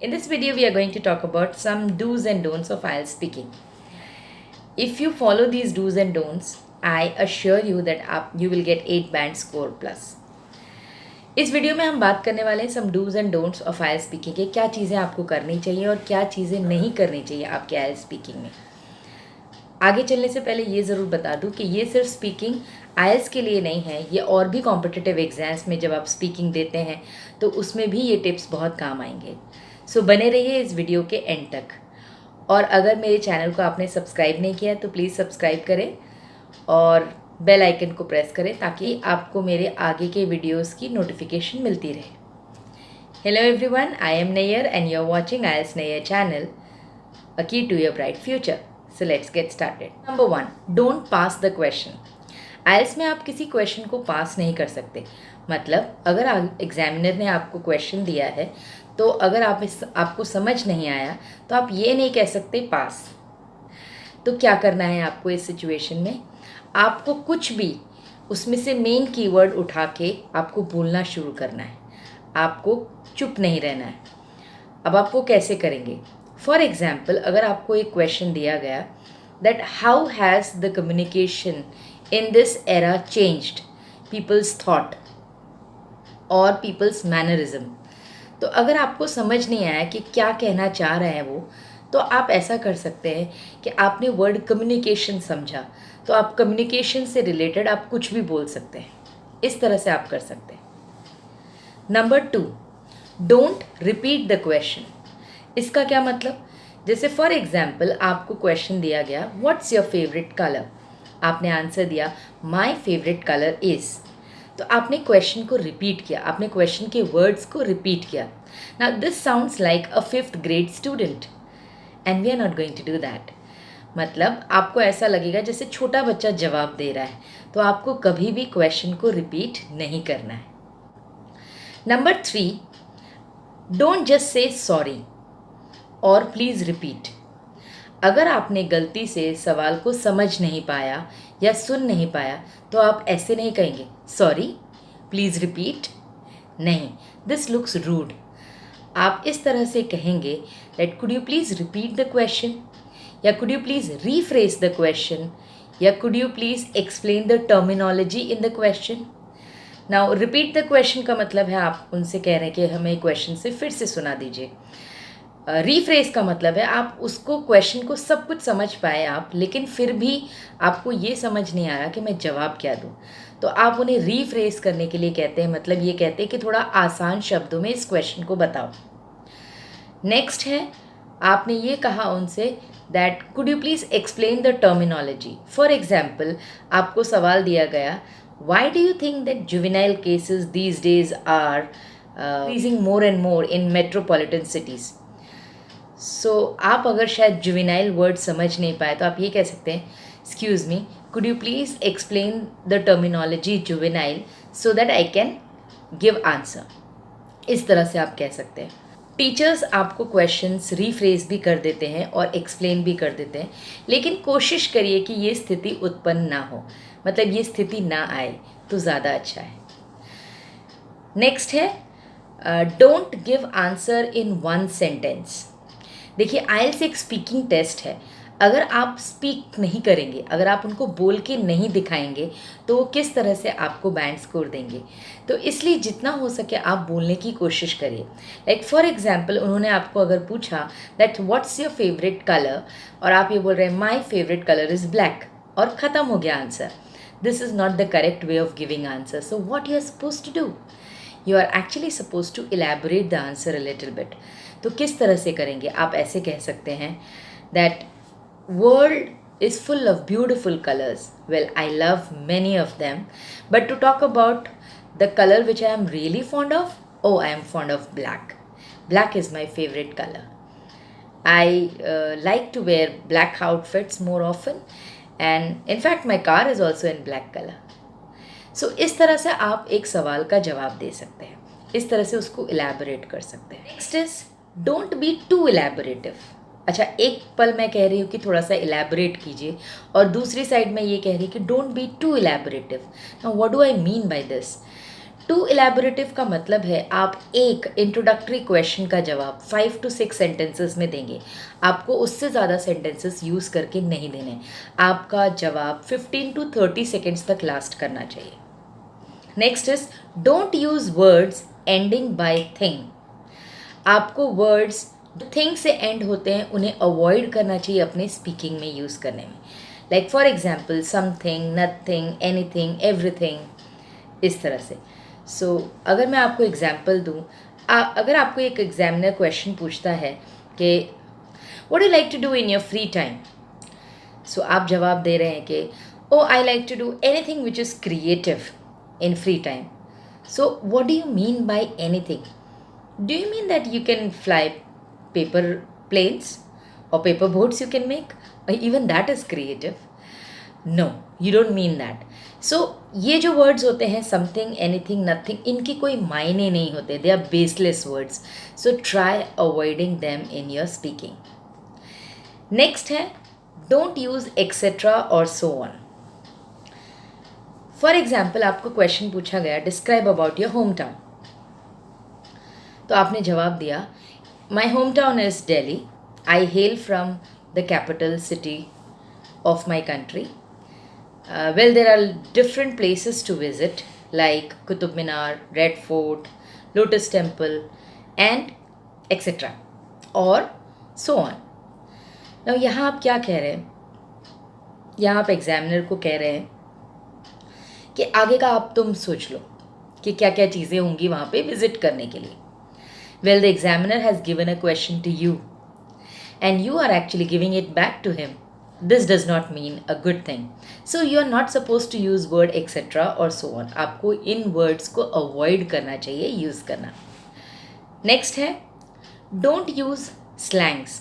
In this video, we are going to talk about some do's and don'ts of IELTS speaking. If you follow these do's and don'ts, I assure you that you will get 8 band score plus. इस video में हम बात करने वाले हैं some dos and don'ts of IELTS speaking के, क्या चीज़ें आपको करनी चाहिए और क्या चीज़ें नहीं करनी चाहिए आपके IELTS स्पीकिंग में। आगे चलने से पहले ये ज़रूर बता दूं कि ये सिर्फ स्पीकिंग IELTS के लिए नहीं है, ये और भी कॉम्पिटिटिव एग्जाम्स में जब आप स्पीकिंग देते हैं तो उसमें भी ये टिप्स बहुत काम आएंगे। सो बने रहिए इस वीडियो के एंड तक। और अगर मेरे चैनल को आपने सब्सक्राइब नहीं किया है तो प्लीज़ सब्सक्राइब करें और बेल आइकन को प्रेस करें ताकि आपको मेरे आगे के वीडियोस की नोटिफिकेशन मिलती रहे। Hello everyone, I am Nayyar and you are watching IELTS Nayyar channel, a key to your bright future. So let's get started. Number 1, don't pass the question. IELTS में आप किसी क्वेश्चन को पास नहीं कर सकते। मतलब अगर एग्जामिनर ने आपको क्वेश्चन दिया है तो अगर आपको समझ नहीं आया तो आप ये नहीं कह सकते पास। तो क्या करना है आपको इस सिचुएशन में? आपको कुछ भी उसमें से मेन कीवर्ड उठा के आपको बोलना शुरू करना है, आपको चुप नहीं रहना है। अब आप वो कैसे करेंगे? फॉर एग्जाम्पल, अगर आपको एक क्वेश्चन दिया गया that how has the communication in this era changed people's thought और पीपल्स मैनरिज्म, तो अगर आपको समझ नहीं आया कि क्या कहना चाह रहे हैं वो, तो आप ऐसा कर सकते हैं कि आपने वर्ड कम्युनिकेशन समझा तो आप कम्युनिकेशन से रिलेटेड आप कुछ भी बोल सकते हैं। इस तरह से आप कर सकते हैं। Number 2, don't repeat the question. इसका क्या मतलब? जैसे फॉर एग्जाम्पल आपको क्वेश्चन दिया गया व्हाट्स योर फेवरेट कलर, आपने आंसर दिया माई फेवरेट कलर इज़, तो आपने क्वेश्चन को रिपीट किया, आपने क्वेश्चन के वर्ड्स को रिपीट किया। Now this sounds like a 5th grade student and we are not going to do that. मतलब आपको ऐसा लगेगा जैसे छोटा बच्चा जवाब दे रहा है, तो आपको कभी भी क्वेश्चन को रिपीट नहीं करना है। Number 3, don't just say sorry और प्लीज़ रिपीट। अगर आपने गलती से सवाल को समझ नहीं पाया या सुन नहीं पाया तो आप ऐसे नहीं कहेंगे सॉरी प्लीज़ रिपीट, नहीं, दिस लुक्स रूड। आप इस तरह से कहेंगे that could you please repeat the question, या could you please rephrase the question, या could you please explain the terminology in the question. Now repeat the question का मतलब है आप उनसे कह रहे हैं कि हमें क्वेश्चन से फिर से सुना दीजिए। रीफ्रेज का मतलब है आप उसको क्वेश्चन को सब कुछ समझ पाए आप, लेकिन फिर भी आपको ये समझ नहीं आ रहा कि मैं जवाब क्या दूँ, तो आप उन्हें रीफ्रेज करने के लिए कहते हैं, मतलब ये कहते हैं कि थोड़ा आसान शब्दों में इस क्वेश्चन को बताओ। नेक्स्ट है, आपने ये कहा उनसे that could you please explain the terminology. For example आपको सवाल दिया गया why do you think that juvenile cases these days are increasing more and more in metropolitan cities. So आप अगर शायद जुवेनाइल वर्ड समझ नहीं पाए तो आप ये कह सकते हैं excuse me could you please explain the terminology juvenile so that I can give answer. इस तरह से आप कह सकते हैं। टीचर्स आपको क्वेश्चंस रीफ्रेज भी कर देते हैं और एक्सप्लेन भी कर देते हैं, लेकिन कोशिश करिए कि ये स्थिति उत्पन्न ना हो, मतलब ये स्थिति ना आए तो ज़्यादा अच्छा है। नेक्स्ट है don't give answer in one sentence. देखिए IELTS एक स्पीकिंग टेस्ट है। अगर आप स्पीक नहीं करेंगे, अगर आप उनको बोल के नहीं दिखाएंगे तो वो किस तरह से आपको बैंड स्कोर देंगे। तो इसलिए जितना हो सके आप बोलने की कोशिश करिए। लाइक फॉर एग्जांपल उन्होंने आपको अगर पूछा that what's your favourite colour और आप ये बोल रहे हैं my favourite colour is black और ख़त्म हो गया answer, this is not the correct way of giving answer. So what you are suppose to do, you are actually suppose to elaborate the answer a little bit. तो किस तरह से करेंगे? आप ऐसे कह सकते हैं that world is full of beautiful colours, well I love many of them, but to talk about the colour which I am really fond of, oh I am fond of black. Black is my favorite color. I like to wear black outfits more often, and in fact my car is also in black color. So इस तरह से आप एक सवाल का जवाब दे सकते हैं, इस तरह से उसको elaborate कर सकते हैं. Next is don't be too elaborative. अच्छा, एक पल मैं कह रही हूँ कि थोड़ा सा elaborate कीजिए और दूसरी साइड में ये कह रही हूँ कि don't be too elaborative. Now what do I mean by this? To elaborative का मतलब है आप एक इंट्रोडक्टरी क्वेश्चन का जवाब 5 to 6 सेंटेंसेस में देंगे। आपको उससे ज़्यादा सेंटेंसेस यूज़ करके नहीं देने। आपका जवाब 15 to 30 सेकेंड्स तक लास्ट करना चाहिए। Next is don't use words ending by thing. आपको वर्ड्स थिंग से एंड होते हैं उन्हें अवॉइड करना चाहिए अपने स्पीकिंग में यूज़ करने में। Like for example something, nothing, anything, everything, इस तरह से। सो अगर मैं आपको एग्जाम्पल दूँ, अगर आपको एक एग्जामिनर क्वेश्चन पूछता है कि what you like to do in your free time, so आप जवाब दे रहे हैं कि oh I like to do anything which is creative in free time. So what do you mean by anything? Do you mean that you can fly paper planes or paper boats you can make? Even that is creative. No, you don't mean that. So ये जो words होते हैं something, anything, nothing, इनकी कोई मायने नहीं होते. They are baseless words. So try avoiding them in your speaking. Next है don't use etc or so on. For example, आपको question पूछा गया describe about your hometown. तो आपने जवाब दिया my home town is Delhi, I hail from the capital city of my country, well there are different places to visit like Qutub Minar, Red Fort, Lotus Temple and etcetera और so on. Now यहाँ आप क्या कह रहे हैं? यहाँ आप एग्जामिनर को कह रहे हैं कि आगे का आप तुम सोच लो कि क्या क्या चीज़ें होंगी वहाँ पे विज़िट करने के लिए। Well, the examiner has given a question to you and you are actually giving it back to him. This does not mean a good thing. So you are not supposed to use word etc or so on. आपको इन words को avoid करना चाहिए use करना। Next है don't use slangs.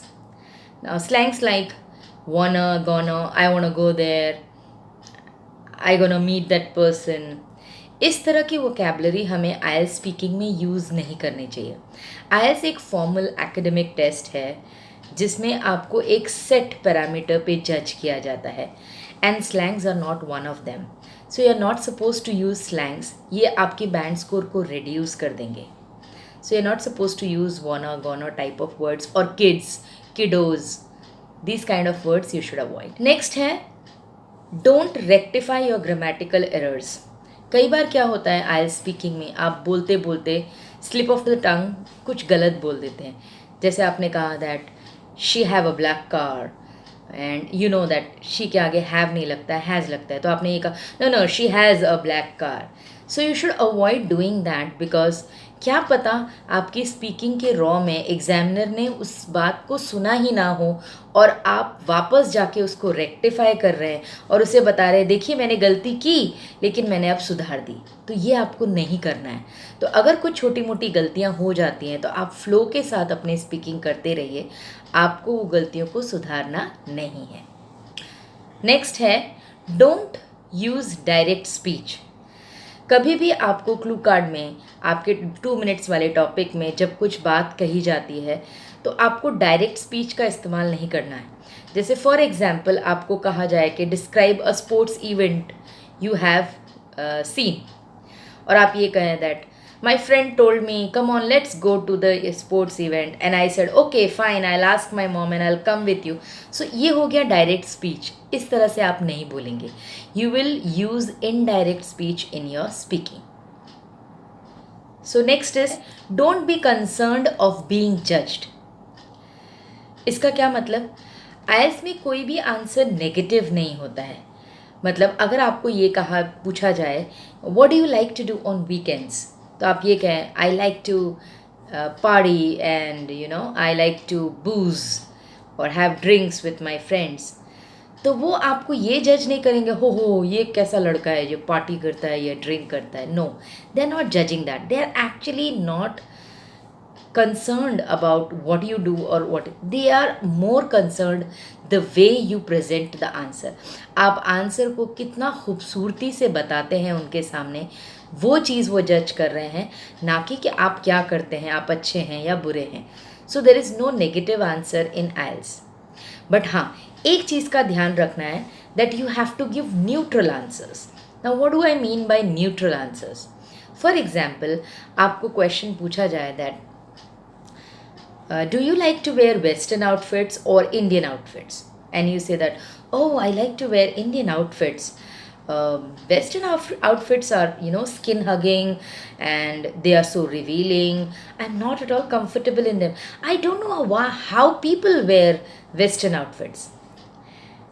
Now slangs like wanna, gonna, I wanna go there, I gonna meet that person, इस तरह की vocabulary हमें आईएलटीएस स्पीकिंग में यूज़ नहीं करनी चाहिए। आईएलटीएस एक फॉर्मल एकेडमिक टेस्ट है जिसमें आपको एक सेट पैरामीटर पे जज किया जाता है and slangs are not one of them. So you are not suppose to use slangs, ये आपकी बैंड स्कोर को रिड्यूस कर देंगे। So you are not suppose to use wanna, gonna type of words और kids, kiddos, this kind of words you should avoid. Next है don't rectify your grammatical errors. कई बार क्या होता है आईएलटीएस स्पीकिंग में आप बोलते बोलते स्लिप ऑफ द टंग कुछ गलत बोल देते हैं। जैसे आपने कहा that she have a black car and you know that she के आगे हैव नहीं लगता है, हैज़ लगता है, तो आपने ये कहा no no she has a black car. So you should avoid doing that because क्या पता आपकी स्पीकिंग के रॉ में एग्जामिनर ने उस बात को सुना ही ना हो और आप वापस जाके उसको रेक्टिफाई कर रहे हैं और उसे बता रहे हैं देखिए मैंने गलती की लेकिन मैंने अब सुधार दी। तो ये आपको नहीं करना है। तो अगर कुछ छोटी मोटी गलतियां हो जाती हैं तो आप फ्लो के साथ अपने स्पीकिंग करते रहिए, आपको वो गलतियों को सुधारना नहीं है। नेक्स्ट है डोंट यूज़ डायरेक्ट स्पीच। कभी भी आपको क्लू कार्ड में आपके 2 मिनट्स वाले टॉपिक में जब कुछ बात कही जाती है तो आपको डायरेक्ट स्पीच का इस्तेमाल नहीं करना है। जैसे फॉर एग्जांपल आपको कहा जाए कि describe a sports event you have seen और आप ये कहें that my friend told me come on let's go to the sports event and I said okay fine I ask my mom and I come with you. So ये हो गया direct speech. इस तरह से आप नहीं बोलेंगे। You will use indirect speech in your speaking. So next is don't be concerned of being judged. इसका क्या मतलब? आईएलटीएस में कोई भी आंसर नेगेटिव नहीं होता है। मतलब अगर आपको ये कहा पूछा जाए what do you like to do on weekends, तो आप ये कहें I like to party and you know I like to booze और have drinks with my friends. तो वो आपको ये जज नहीं करेंगे हो ये कैसा लड़का है जो पार्टी करता है या ड्रिंक करता है। No, they are not judging that. They are actually not concerned about what you do or what they are more concerned the way you present the answer। आप आंसर को कितना खूबसूरती से बताते हैं उनके सामने, वो चीज़ वो जज कर रहे हैं, ना कि आप क्या करते हैं, आप अच्छे हैं या बुरे हैं। So there is no negative answer in IELTS. But हाँ, एक चीज़ का ध्यान रखना है that you have to give neutral answers. Now what do I mean by neutral answers? For example आपको क्वेश्चन पूछा जाए that do you like to wear western outfits or Indian outfits, and you say that, oh, I like to wear Indian outfits. Western outfits are, skin hugging, and they are so revealing. I'm not at all comfortable in them. I don't know how people wear western outfits.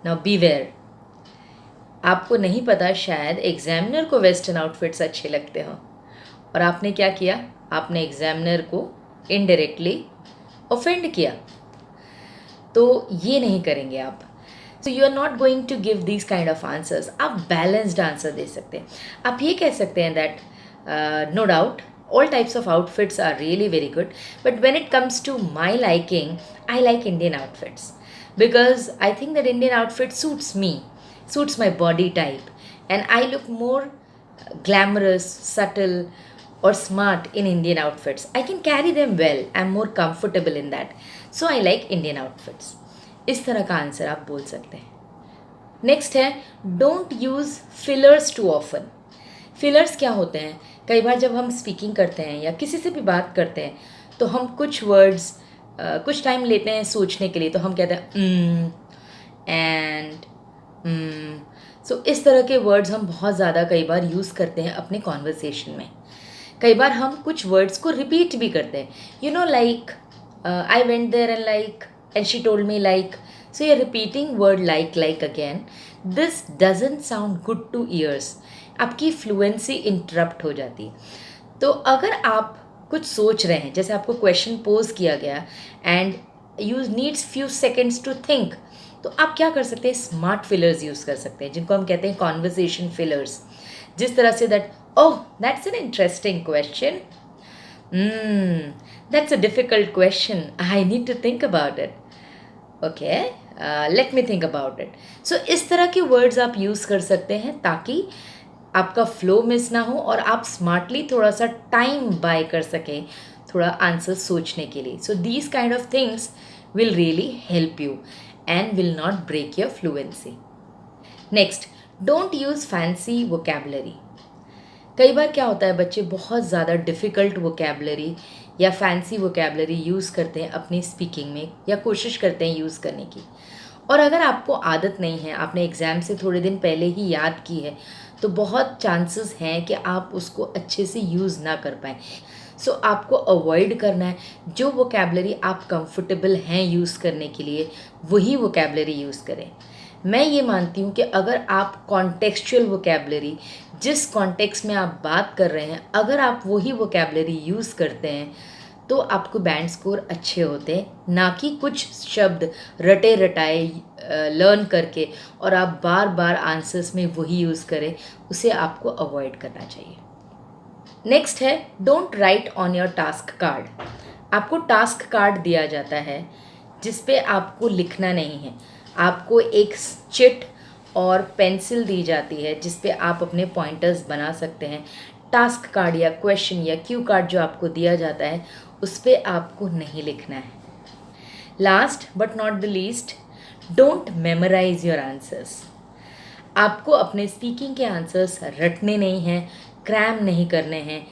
Now beware. आपको नहीं पता, शायद examiner को western outfits अच्छे लगते हो, और आपने क्या किया, आपने एग्जामिनर को इनडायरेक्टली ऑफेंड किया. तो ये नहीं करेंगे आप. So you are not going to give this kind of answers. आप बैलेंस्ड आंसर दे सकते हैं. आप ये कह सकते हैं that no doubt all types of outfits are really very good, but when it comes to my liking, I like Indian outfits because I think that Indian outfit suits me, suits my body type, and I look more glamorous, subtle, or smart in Indian outfits. I can carry them well. I'm more comfortable in that. So I like Indian outfits. इस तरह का answer आप बोल सकते हैं. Next है, don't use fillers too often. Fillers क्या होते हैं? कई बार जब हम स्पीकिंग करते हैं या किसी से भी बात करते हैं तो हम कुछ वर्ड्स कुछ टाइम लेते हैं सोचने के लिए, तो हम कहते हैं एंड सो इस तरह के वर्ड्स हम बहुत ज़्यादा कई बार यूज़ करते हैं अपने कॉन्वर्सेशन में. कई बार हम कुछ वर्ड्स को रिपीट भी करते हैं. Like I went there and like and she told me like. So ये repeating word like again, this doesn't sound good to ears. आपकी फ्लुएंसी इंटरप्ट हो जाती है. तो अगर आप कुछ सोच रहे हैं, जैसे आपको क्वेश्चन पोज किया गया and you needs few seconds to think, तो आप क्या कर सकते हैं, स्मार्ट फिलर्स यूज़ कर सकते हैं, जिनको हम कहते हैं कॉन्वर्सेशन फिलर्स. जिस तरह से that, oh that's an interesting question, that's a difficult question, I need to think about it, okay let me think about it. So इस तरह के वर्ड्स आप यूज़ कर सकते हैं ताकि आपका फ्लो मिस ना हो और आप स्मार्टली थोड़ा सा टाइम बाय कर सकें थोड़ा आंसर सोचने के लिए. So these kind of things will really help you and will not break your fluency. Next, don't use fancy vocabulary. कई बार क्या होता है, बच्चे बहुत ज़्यादा डिफ़िकल्ट वोकैबलरी या फैंसी वोकैबलरी यूज़ करते हैं अपनी स्पीकिंग में, या कोशिश करते हैं यूज़ करने की, और अगर आपको आदत नहीं है, आपने एग्ज़ाम से थोड़े दिन पहले ही याद की है, तो बहुत चांसेस हैं कि आप उसको अच्छे से यूज़ ना कर पाएँ. सो आपको अवॉइड करना है. जो वोकैबलरी आप कंफर्टेबल हैं यूज़ करने के लिए, वही वोकैबलरी यूज़ करें. मैं ये मानती हूँ कि अगर आप कॉन्टेक्चुअल वोकैबलरी, जिस कॉन्टेक्स्ट में आप बात कर रहे हैं, अगर आप वही वोकैबलरी यूज़ करते हैं तो आपको बैंड स्कोर अच्छे होते हैं, ना कि कुछ शब्द रटे रटाए लर्न करके और आप बार बार आंसर्स में वही यूज़ करें. उसे आपको अवॉइड करना चाहिए. नेक्स्ट है, don't write on your task card. आपको टास्क कार्ड दिया जाता है जिस पे आपको लिखना नहीं है. आपको एक चिट और पेंसिल दी जाती है जिस पे आप अपने पॉइंटर्स बना सकते हैं. टास्क कार्ड या क्वेश्चन या क्यू कार्ड जो आपको दिया जाता है, उस पे आपको नहीं लिखना है. Last but not the least, don't memorise your answers. आपको अपने स्पीकिंग के आंसर्स रटने नहीं हैं, क्रैम नहीं करने हैं,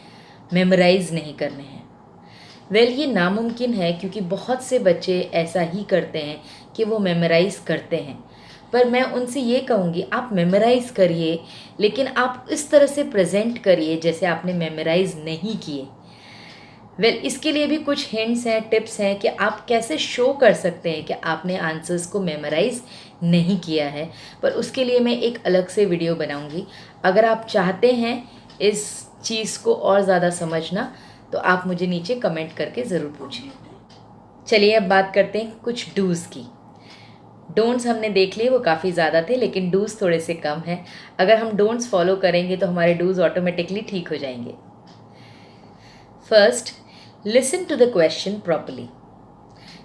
मेमोराइज नहीं करने हैं. ये नामुमकिन है क्योंकि बहुत से बच्चे ऐसा ही करते हैं कि वो मेमोराइज़ करते हैं. पर मैं उनसे ये कहूँगी, आप मेमोराइज़ करिए, लेकिन आप इस तरह से प्रेजेंट करिए जैसे आपने मेमोराइज़ नहीं किए. इसके लिए भी कुछ हिंट्स हैं, टिप्स हैं कि आप कैसे शो कर सकते हैं कि आपने आंसर्स को मेमोराइज़ नहीं किया है. पर उसके लिए मैं एक अलग से वीडियो बनाऊँगी. अगर आप चाहते हैं इस चीज़ को और ज़्यादा समझना, तो आप मुझे नीचे कमेंट करके ज़रूर पूछें. चलिए अब बात करते हैं कुछ डूज़ की. डोंट्स हमने देख लिए, वो काफ़ी ज़्यादा थे, लेकिन डूज़ थोड़े से कम हैं. अगर हम डोंट्स फॉलो करेंगे तो हमारे डूज़ ऑटोमेटिकली ठीक हो जाएंगे. First, listen to the question properly.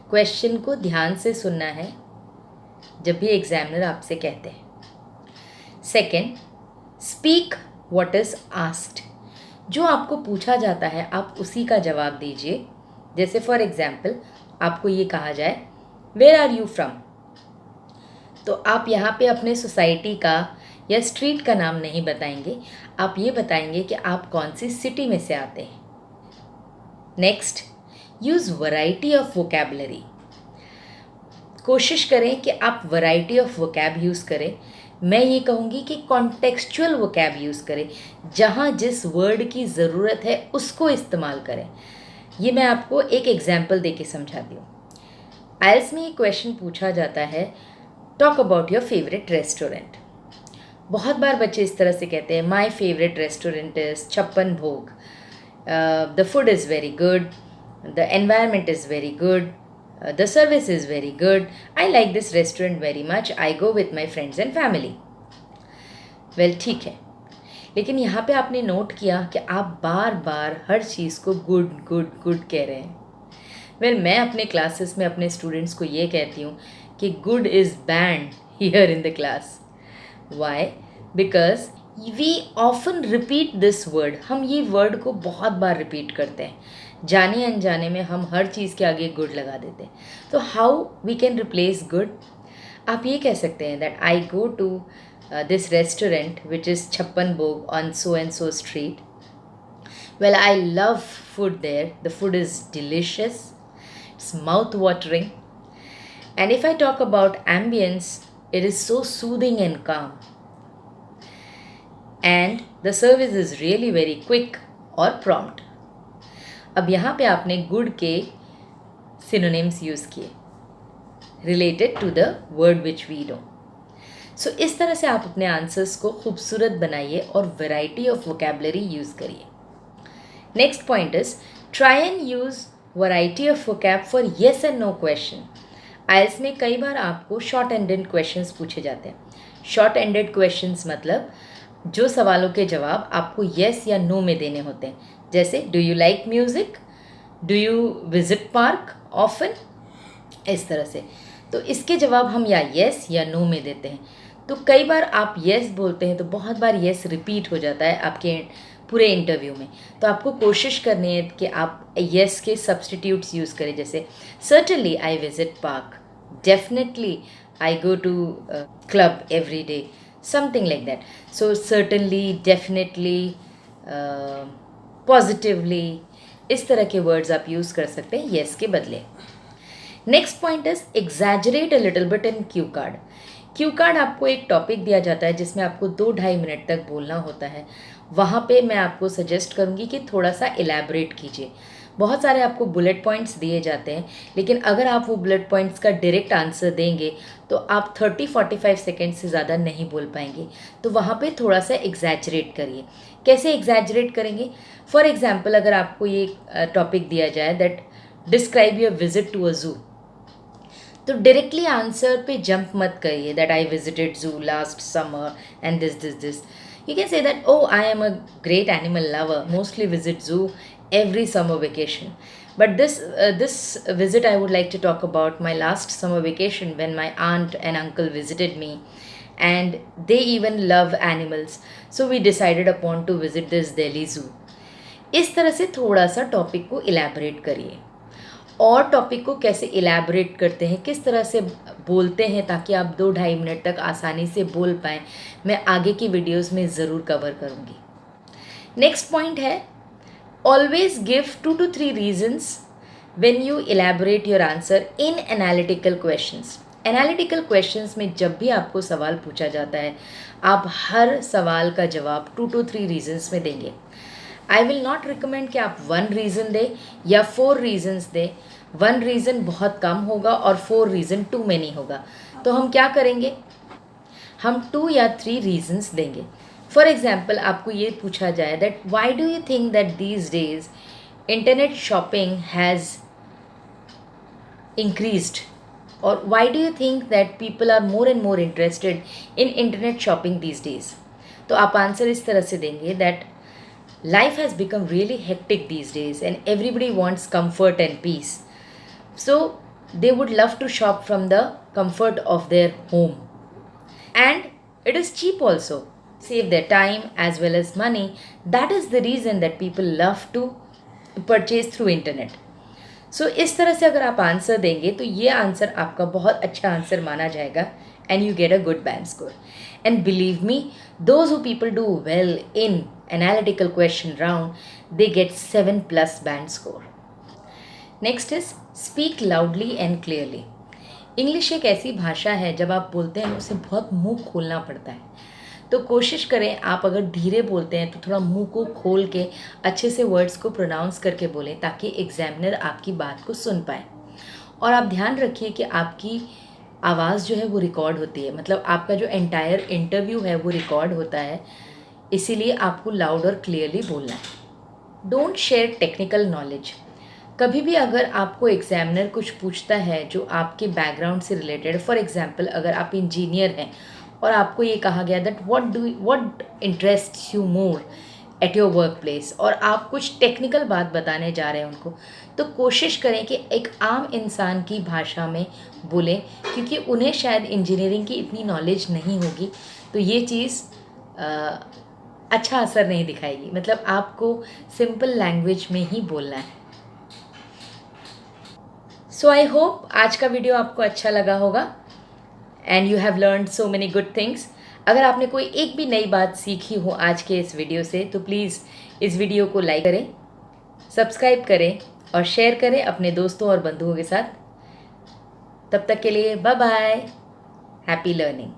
Question को ध्यान से सुनना है जब भी एग्जामिनर आपसे कहते हैं. Second, speak what is asked. जो आपको पूछा जाता है आप उसी का जवाब दीजिए. जैसे फॉर एग्जाम्पल आपको ये कहा जाए, वेयर आर यू फ्रॉम, तो आप यहाँ पे अपने सोसाइटी का या स्ट्रीट का नाम नहीं बताएंगे, आप ये बताएंगे कि आप कौन सी सिटी में से आते हैं। Next, use variety of vocabulary. कोशिश करें कि आप वैरायटी ऑफ वोकैब यूज़ करें। मैं ये कहूँगी कि कॉन्टेक्सचुअल वोकैब यूज़ करें, जहाँ जिस वर्ड की ज़रूरत है उसको इस्तेमाल करें। ये मैं आपको एक एग्जाम्पल दे के समझाती हूँ। आइल्स में ये क्वेश्चन पूछा जाता है, talk about your favourite restaurant. बहुत बार बच्चे इस तरह से कहते हैं, my favourite restaurant is Chhappan भोग, the food is very good, the environment is very good, the service is very good, I like this restaurant very much, I go with my friends and family. Well, ठीक है, लेकिन यहाँ पे आपने note किया कि आप बार बार हर चीज़ को गुड गुड गुड कह रहे हैं। Well, मैं अपने क्लासेस में अपने स्टूडेंट्स को ये कहती हूँ कि good is band here in the class. Why? Because we often repeat this word. हम ये वर्ड को बहुत बार रिपीट करते हैं, जाने अनजाने में हम हर चीज़ के आगे गुड लगा देते हैं। तो how we can replace good? आप ये कह सकते हैं that I go to this restaurant which is Chhappan Bhog on so and so street. Well, I love food there. The food is delicious. It's mouth-watering. And if I talk about ambience, it is so soothing and calm. And the service is really very quick or prompt. अब यहाँ पे आपने good के synonyms use किए related to the word which we know. So इस तरह से आप अपने आंसर्स को खूबसूरत बनाइए और variety of vocabulary यूज़ करिए. Next point is try and use variety of vocab for yes and no question. IELTS में कई बार आपको short ended questions पूछे जाते हैं. Short ended questions मतलब जो सवालों के जवाब आपको yes या no में देने होते हैं. जैसे do you like music? Do you visit park often? इस तरह से. तो इसके जवाब हम या yes या no में देते हैं. तो कई बार आप yes बोलते हैं तो बहुत बार yes रिपीट हो जाता है आपके पूरे इंटरव्यू में. तो आपको कोशिश करनी है कि आप yes के सब्सटीट्यूट्स यूज़ करें. जैसे certainly I visit park, definitely I go to club every day, something like that. So certainly, definitely, positively, इस तरह के वर्ड्स आप यूज़ कर सकते हैं yes के बदले. Next point is exaggerate a little bit in Q card. Q card आपको एक टॉपिक दिया जाता है जिसमें आपको 2-2.5 मिनट तक बोलना होता है. वहाँ पे मैं आपको सजेस्ट करूँगी कि थोड़ा सा एलैबोरेट कीजिए. बहुत सारे आपको बुलेट पॉइंट्स दिए जाते हैं, लेकिन अगर आप वो बुलेट पॉइंट्स का डायरेक्ट आंसर देंगे तो आप 30-45 सेकेंड से ज़्यादा नहीं बोल पाएंगे. तो वहाँ पे थोड़ा सा एग्जैजरेट करिए. कैसे एग्जैजरेट करेंगे? फॉर एग्जाम्पल, अगर आपको ये टॉपिक दिया जाए that describe your visit to a zoo, तो डायरेक्टली आंसर पे जंप मत करिए that I visited zoo last summer and this. You can say that, oh, I am a great animal lover, mostly visit zoo every summer vacation. But this visit I would like to talk about my last summer vacation when my aunt and uncle visited me, and they even love animals. So we decided upon to visit this Delhi zoo. इस तरह से थोड़ा सा topic को elaborate करिए. और topic को कैसे इलैबोरेट करते हैं, किस तरह से बोलते हैं ताकि आप 2-2.5 मिनट तक आसानी से बोल पाएँ, मैं आगे की वीडियोस में ज़रूर कवर करूँगी. नेक्स्ट पॉइंट है, always give 2 to 3 reasons when you elaborate your answer in analytical questions. Analytical questions में जब भी आपको सवाल पूछा जाता है, आप हर सवाल का जवाब 2 to 3 रीजन्स में देंगे. आई विल नॉट रिकमेंड कि आप 1 रीज़न दें या 4 रीजन्स दें. 1 रीज़न बहुत कम होगा और 4 रीज़न टू मैनी होगा. तो हम क्या करेंगे, हम 2 या 3 रीजन्स देंगे. फॉर एग्जाम्पल, आपको ये पूछा जाए that why do you think that these days internet shopping has increased, और why do you think that people are more and more interested in internet shopping these days. तो आप answer इस तरह से देंगे that life has become really hectic these days and everybody wants comfort and peace. So they would love to shop from the comfort of their home. And it is cheap also. Save their time as well as money. That is the reason that people love to purchase through internet. So इस तरह से अगर आप answer देंगे तो ये answer आपका बहुत अच्छा आंसर माना जाएगा and you get a good band score. And believe me, those who people do well in analytical question round, they get 7 plus band score. Next is speak loudly and clearly. English एक ऐसी भाषा है जब आप बोलते हैं उसे बहुत मुंह खोलना पड़ता है. तो कोशिश करें आप अगर धीरे बोलते हैं तो थोड़ा मुंह को खोल के अच्छे से वर्ड्स को प्रोनाउंस करके बोलें ताकि एग्जामिनर आपकी बात को सुन पाए. और आप ध्यान रखिए कि आपकी आवाज़ जो है वो रिकॉर्ड होती है, मतलब आपका जो एंटायर इंटरव्यू है वो रिकॉर्ड होता है, इसीलिए आपको लाउड और क्लियरली बोलना है. Don't share technical knowledge. कभी भी अगर आपको एग्जामिनर कुछ पूछता है जो आपके बैकग्राउंड से रिलेटेड, फॉर एग्जांपल अगर आप इंजीनियर हैं और आपको ये कहा गया that what interests you more at your work place, और आप कुछ टेक्निकल बात बताने जा रहे हैं उनको, तो कोशिश करें कि एक आम इंसान की भाषा में बोलें, क्योंकि उन्हें शायद इंजीनियरिंग की इतनी नॉलेज नहीं होगी, तो ये चीज़ अच्छा असर नहीं दिखाएगी. मतलब आपको सिंपल लैंग्वेज में ही बोलना है. सो आई होप आज का वीडियो आपको अच्छा लगा होगा and you have learn so many good things. अगर आपने कोई एक भी नई बात सीखी हो आज के इस वीडियो से तो प्लीज़ इस वीडियो को लाइक करें, सब्सक्राइब करें और शेयर करें अपने दोस्तों और बंधुओं के साथ. तब तक के लिए बाय बाय, हैप्पी लर्निंग.